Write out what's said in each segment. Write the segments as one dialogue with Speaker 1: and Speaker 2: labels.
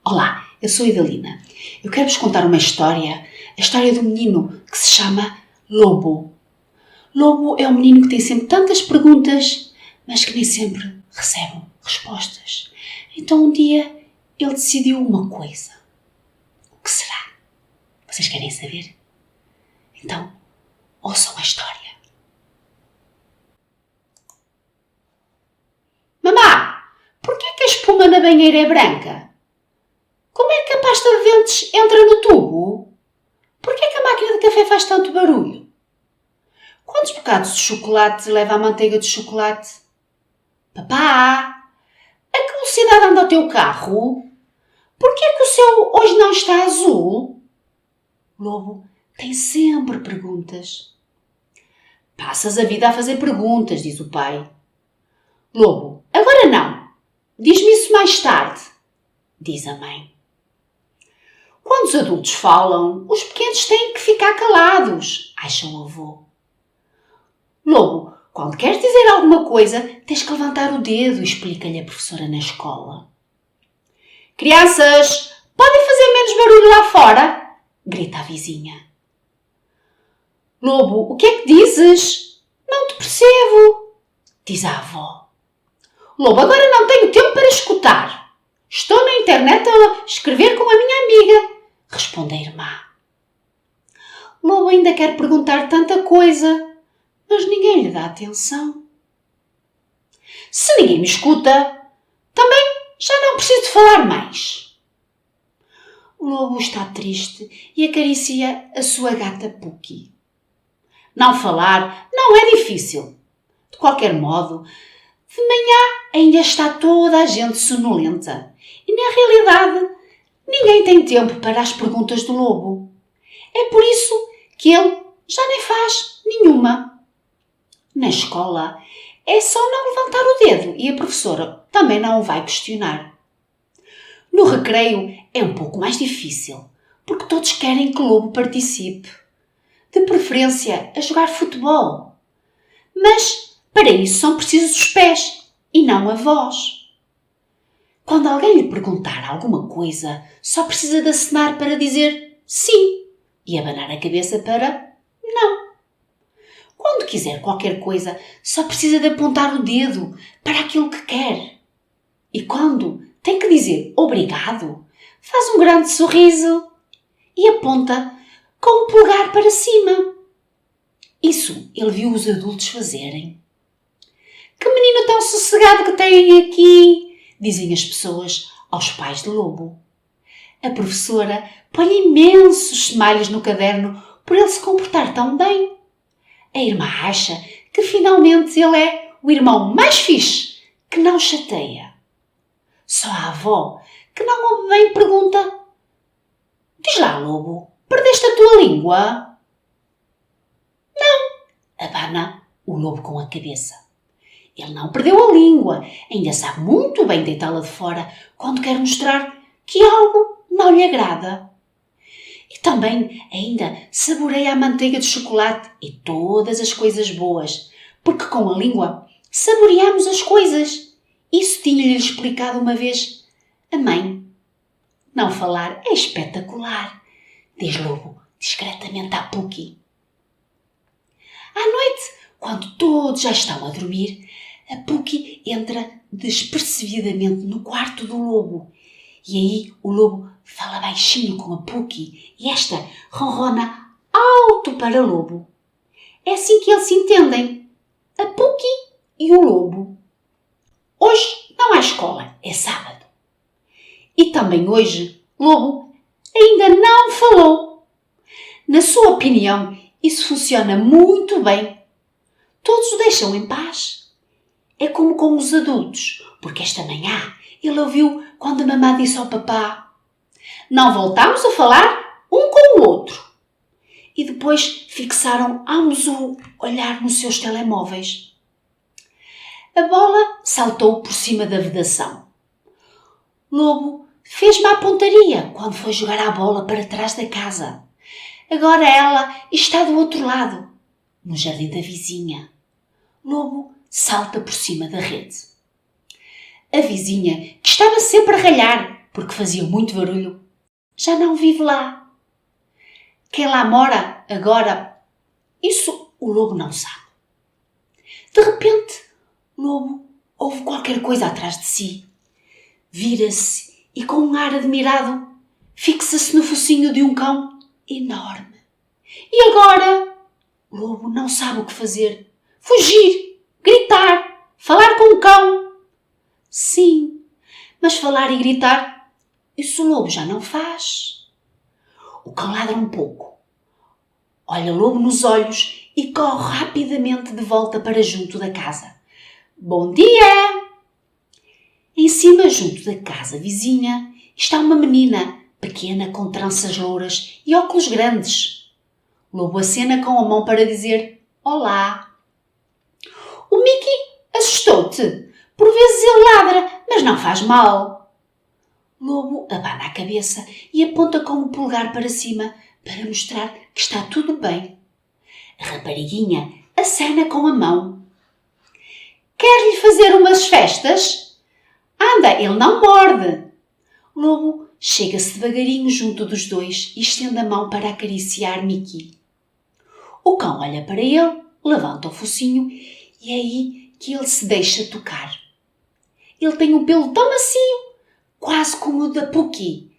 Speaker 1: Olá, eu sou a Idalina. Eu quero-vos contar uma história, a história de um menino que se chama Lobo. Lobo é um menino que tem sempre tantas perguntas, mas que nem sempre recebe respostas. Então um dia ele decidiu uma coisa. O que será? Vocês querem saber? Então, ouçam a história. Mamá, porquê que a espuma na banheira é branca? Como é que a pasta de dentes entra no tubo? Porquê que a máquina de café faz tanto barulho? Quantos bocados de chocolate leva a manteiga de chocolate? Papá, a que velocidade anda o teu carro? Porquê que o céu hoje não está azul? Lobo tem sempre perguntas. Passas a vida a fazer perguntas, diz o pai. Lobo, agora não. Diz-me isso mais tarde, diz a mãe. Quando os adultos falam, os pequenos têm que ficar calados, acha o avô. Lobo, quando queres dizer alguma coisa, tens que levantar o dedo, explica-lhe a professora na escola. Crianças, podem fazer menos barulho lá fora? Grita a vizinha. Lobo, o que é que dizes? Não te percebo, diz a avó. Lobo, agora não tenho tempo para escutar. Estou na internet a escrever com a minha amiga, responde a irmã. Lobo ainda quer perguntar tanta coisa, mas ninguém lhe dá atenção. Se ninguém me escuta, também já não preciso de falar mais. O lobo está triste e acaricia a sua gata Puki. Não falar não é difícil. De qualquer modo, de manhã ainda está toda a gente sonolenta e, na realidade, ninguém tem tempo para as perguntas do lobo. É por isso que ele já nem faz nenhuma. Na escola, é só não levantar o dedo e a professora também não o vai questionar. No recreio é um pouco mais difícil, porque todos querem que o lobo participe. De preferência a jogar futebol. Mas para isso são precisos os pés e não a voz. Quando alguém lhe perguntar alguma coisa, só precisa de acenar para dizer sim e abanar a cabeça para não. Quando quiser qualquer coisa, só precisa de apontar o dedo para aquilo que quer. E quando tem que dizer obrigado, faz um grande sorriso e aponta com o polegar para cima. Isso ele viu os adultos fazerem. Que menino tão sossegado que têm aqui, dizem as pessoas aos pais de Lobo. A professora põe imensos semalhos no caderno por ele se comportar tão bem. A irmã acha que finalmente ele é o irmão mais fixe, que não chateia. Só a avó, que não ouve bem, pergunta: diz lá, Lobo, perdeste a tua língua? Não, abana o lobo com a cabeça. Ele não perdeu a língua, ainda sabe muito bem deitá-la de fora quando quer mostrar que algo não lhe agrada. E também ainda saboreia a manteiga de chocolate e todas as coisas boas, porque com a língua saboreamos as coisas. Isso tinha-lhe explicado uma vez a mãe. Não falar é espetacular, diz Lobo discretamente à Puki. À noite, quando todos já estão a dormir, a Puki entra despercebidamente no quarto do lobo. E aí o lobo fala baixinho com a Puki e esta ronrona alto para o lobo. É assim que eles se entendem, a Puki e o lobo. Hoje não há escola, é sábado. E também hoje, Lobo ainda não falou. Na sua opinião, isso funciona muito bem. Todos o deixam em paz. É como com os adultos, porque esta manhã ele ouviu quando a mamã disse ao papá: não voltámos a falar um com o outro. E depois fixaram ambos o olhar nos seus telemóveis. A bola saltou por cima da vedação. Lobo fez má pontaria quando foi jogar a bola para trás da casa. Agora ela está do outro lado, no jardim da vizinha. Lobo salta por cima da rede. A vizinha, que estava sempre a ralhar, porque fazia muito barulho, já não vive lá. Quem lá mora agora, isso o lobo não sabe. De repente, o lobo ouve qualquer coisa atrás de si. Vira-se e, com um ar admirado, fixa-se no focinho de um cão enorme. E agora? O lobo não sabe o que fazer. Fugir, gritar, falar com o cão. Sim, mas falar e gritar, isso o lobo já não faz. O cão ladra um pouco. Olha o lobo nos olhos e corre rapidamente de volta para junto da casa. Bom dia! Em cima, junto da casa vizinha, está uma menina, pequena, com tranças louras e óculos grandes. O lobo acena com a mão para dizer olá. O Mickey assustou-te. Por vezes ele ladra, mas não faz mal. O lobo abana a cabeça e aponta com o polegar para cima para mostrar que está tudo bem. A rapariguinha acena com a mão. Quer-lhe fazer umas festas? Anda, ele não morde. O lobo chega-se devagarinho junto dos dois e estende a mão para acariciar Mickey. O cão olha para ele, levanta o focinho e é aí que ele se deixa tocar. Ele tem um pelo tão macio, quase como o da Puki.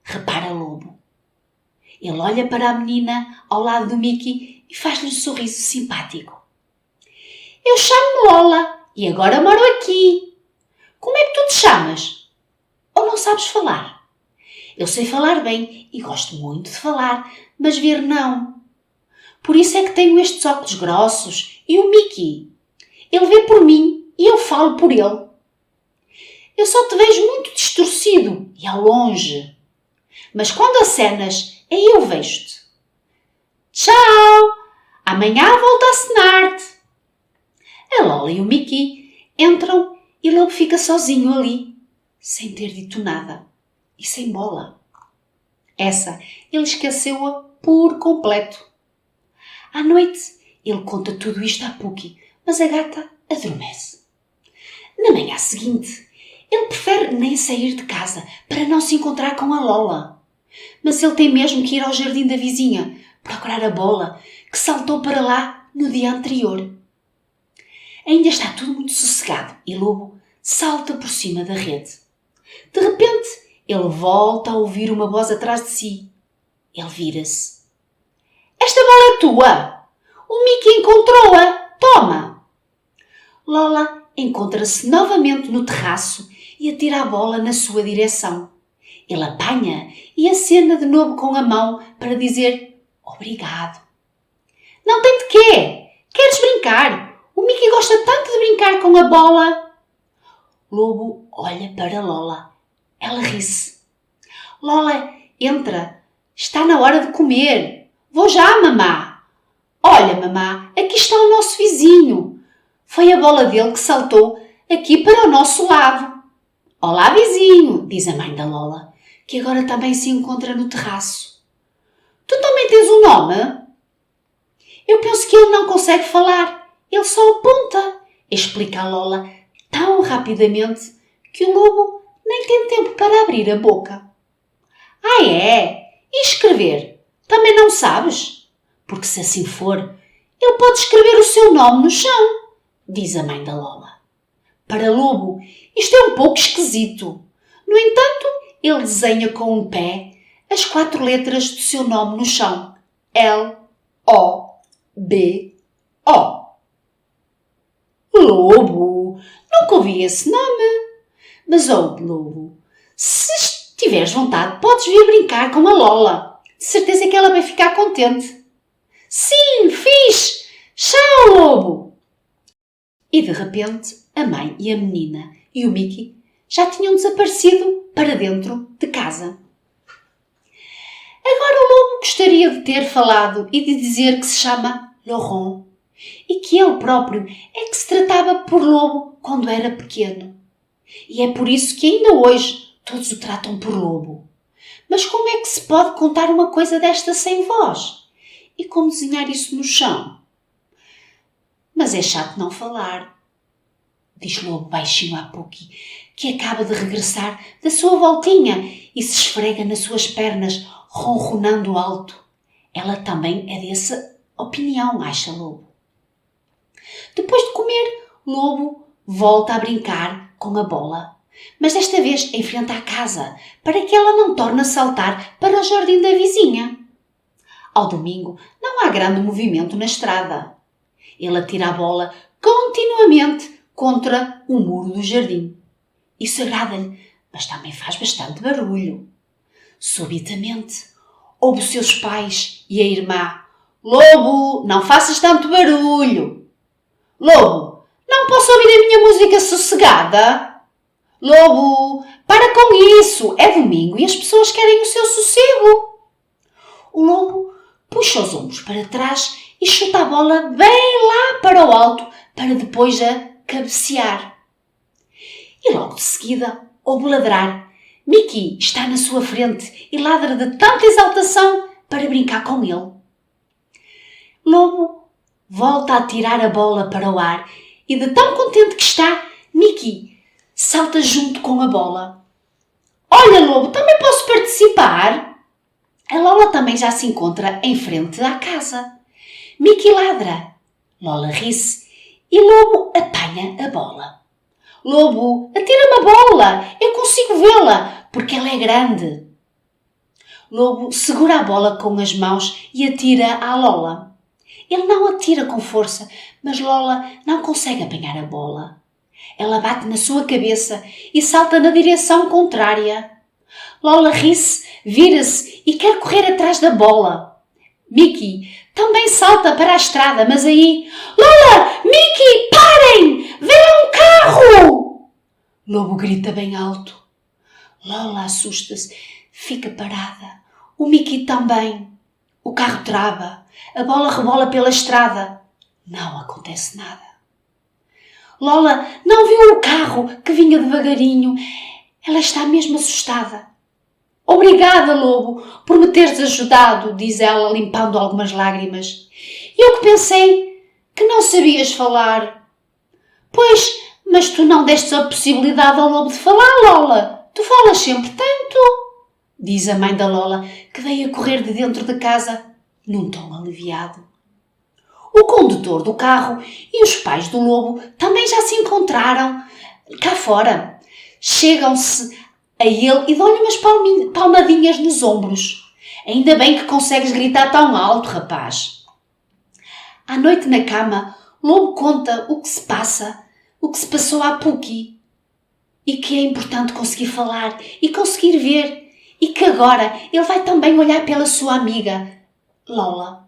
Speaker 1: Repara, lobo. Ele olha para a menina ao lado do Mickey e faz-lhe um sorriso simpático. Eu chamo-me Lola e agora moro aqui. Como é que tu te chamas? Ou não sabes falar? Eu sei falar bem e gosto muito de falar, mas ver não. Por isso é que tenho estes óculos grossos e o Mickey. Ele vê por mim e eu falo por ele. Eu só te vejo muito distorcido e ao longe. Mas quando acenas, aí eu vejo-te. Tchau! Amanhã volto a acenar-te. A Lola e o Mickey entram e logo fica sozinho ali, sem ter dito nada e sem bola. Essa ele esqueceu-a por completo. À noite, ele conta tudo isto à Puki, mas a gata adormece. Na manhã seguinte, ele prefere nem sair de casa para não se encontrar com a Lola. Mas ele tem mesmo que ir ao jardim da vizinha procurar a bola que saltou para lá no dia anterior. Ainda está tudo muito sossegado e Lobo salta por cima da rede. De repente, ele volta a ouvir uma voz atrás de si. Ele vira-se. Esta bola é tua! O Mickey encontrou-a! Toma! Lola encontra-se novamente no terraço e atira a bola na sua direção. Ele apanha e acena de novo com a mão para dizer obrigado. Não tem de quê? Queres brincar? O Mickey gosta tanto de brincar com a bola. Lobo olha para Lola. Ela ri-se. Lola, entra. Está na hora de comer. Vou já, mamá. Olha, mamá, aqui está o nosso vizinho. Foi a bola dele que saltou aqui para o nosso lado. Olá, vizinho, diz a mãe da Lola, que agora também se encontra no terraço. Tu também tens um nome? Eu penso que ele não consegue falar. Ele só aponta, explica a Lola tão rapidamente que o lobo nem tem tempo para abrir a boca. Ah, é? E escrever? Também não sabes? Porque se assim for, ele pode escrever o seu nome no chão, diz a mãe da Lola. Para Lobo, isto é um pouco esquisito. No entanto, ele desenha com um pé as 4 letras do seu nome no chão. L-O-B-O. Lobo! Nunca ouvi esse nome. Mas, Lobo, se tiveres vontade, podes vir brincar com a Lola. De certeza que ela vai ficar contente. Sim, fiz! Tchau, Lobo! E de repente, a mãe e a menina e o Mickey já tinham desaparecido para dentro de casa. Agora o lobo gostaria de ter falado e de dizer que se chama Laurent e que ele próprio é que se tratava por lobo quando era pequeno. E é por isso que ainda hoje todos o tratam por lobo. Mas como é que se pode contar uma coisa desta sem voz? E como desenhar isso no chão? Mas é chato não falar. diz Lobo baixinho à Puki, que acaba de regressar da sua voltinha e se esfrega nas suas pernas, ronronando alto. Ela também é dessa opinião, acha Lobo. Depois de comer, Lobo volta a brincar com a bola, mas desta vez em frente à casa, para que ela não torne a saltar para o jardim da vizinha. Ao domingo não há grande movimento na estrada. Ele atira a bola continuamente contra o muro do jardim. Isso agrada-lhe, mas também faz bastante barulho. Subitamente, ouve os seus pais e a irmã. Lobo, não faças tanto barulho. Lobo, não posso ouvir a minha música sossegada? Lobo, para com isso, é domingo e as pessoas querem o seu sossego. O lobo puxa os ombros para trás e chuta a bola bem lá para o alto para depois a cabecear. E logo de seguida ouve ladrar. Mickey está na sua frente e ladra de tanta exaltação para brincar com ele. Lobo volta a tirar a bola para o ar e de tão contente que está, Mickey salta junto com a bola. Olha, Lobo, também posso participar? A Lola também já se encontra em frente à casa. Mickey ladra. Lola ri-se e Lobo apanha a bola. Lobo, atira-me a bola, eu consigo vê-la, porque ela é grande. Lobo segura a bola com as mãos e atira à Lola. Ele não atira com força, mas Lola não consegue apanhar a bola. Ela bate na sua cabeça e salta na direção contrária. Lola ri-se, vira-se e quer correr atrás da bola. Mickey também salta para a estrada, mas aí... Lola! Mickey! Parem! Vem lá um carro! Lobo grita bem alto. Lola assusta-se, fica parada. O Mickey também. O carro trava. A bola rebola pela estrada. Não acontece nada. Lola não viu o carro que vinha devagarinho. Ela está mesmo assustada. Obrigada, Lobo, por me teres ajudado, diz ela, limpando algumas lágrimas. Eu que pensei que não sabias falar. Pois, mas tu não destes a possibilidade ao Lobo de falar, Lola. Tu falas sempre tanto, diz a mãe da Lola, que veio a correr de dentro de casa, num tom aliviado. O condutor do carro e os pais do Lobo também já se encontraram cá fora. Chegam-se a ele e dão-lhe umas palmadinhas nos ombros. Ainda bem que consegues gritar tão alto, rapaz. À noite na cama, Lobo conta o que se passa, o que se passou à Puki. E que é importante conseguir falar e conseguir ver. E que agora ele vai também olhar pela sua amiga, Lola.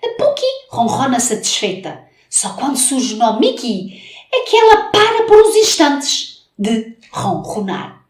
Speaker 1: A Puki ronrona satisfeita. Só quando surge o nome Mickey é que ela para por uns instantes de ronronar.